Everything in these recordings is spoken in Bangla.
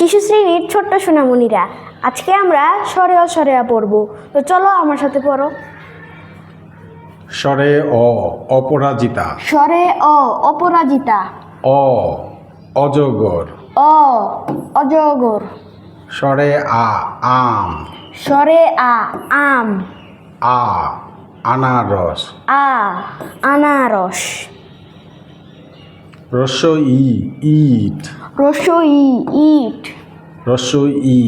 শিশু শ্রেণীর ছোট্ট সোনামণিরা, আজকে আমরা স্বরে অস্বরেয়া পড়ব। তো চলো আমার সাথে পড়ো। স্বরে অ অপরাজিতা, স্বরে অ অপরাজিতা, অ অজগর, অ অজগর, স্বরে আ আম, স্বরে আ আম, আ আনারস, আ আনারস, রস্য ই ইট, রস্য ই ইট, রস্য ই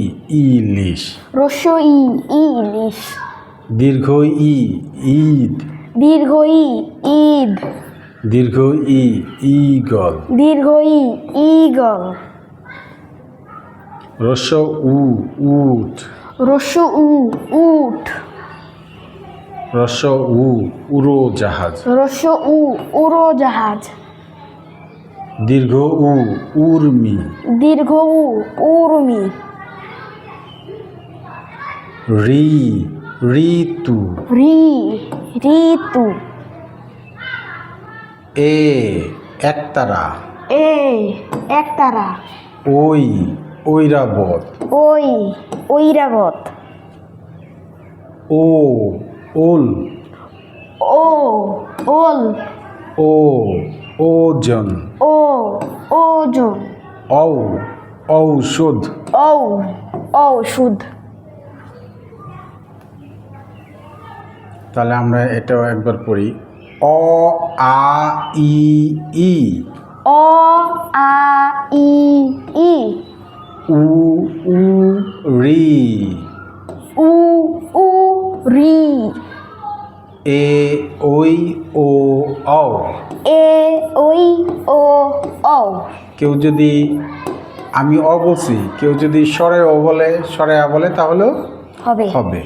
ইলিশ, রস্য ই ইলিশ, দীর্ঘ ই ঈদ, দীর্ঘ ই ঈদ, দীর্ঘ ই ঈগল, দীর্ঘ ই ঈগল, রস্য উ উট, রস্য উ উট, রস্য উ উড়োজাহাজ, রস্য উ উড়োজাহাজ, দীর্ঘ উ উর্মি, দীর্ঘ উ উর্মি, ঋ ঋতু, ঋ ঋতু, এ একতারা, এ একতারা, ওই ঐরাবত, ওই ঐরাবত, ও ওল, ও ওল, ও ওজন, ও ওজন, ঔ ঔষধ। ঔ ঔষধ। তাহলে আমরা এটাও একবার পড়ি। অ আ ই ই, অ আ ই ই, উ উ রি, উ উ রি, এ ওই ও ঔ। এ ওই ও ঔ। কেউ যদি আমি অ বলছি, কেউ যদি স্বরে ও বলে, স্বরে আ বলে, তাহলেও হবে। হবে।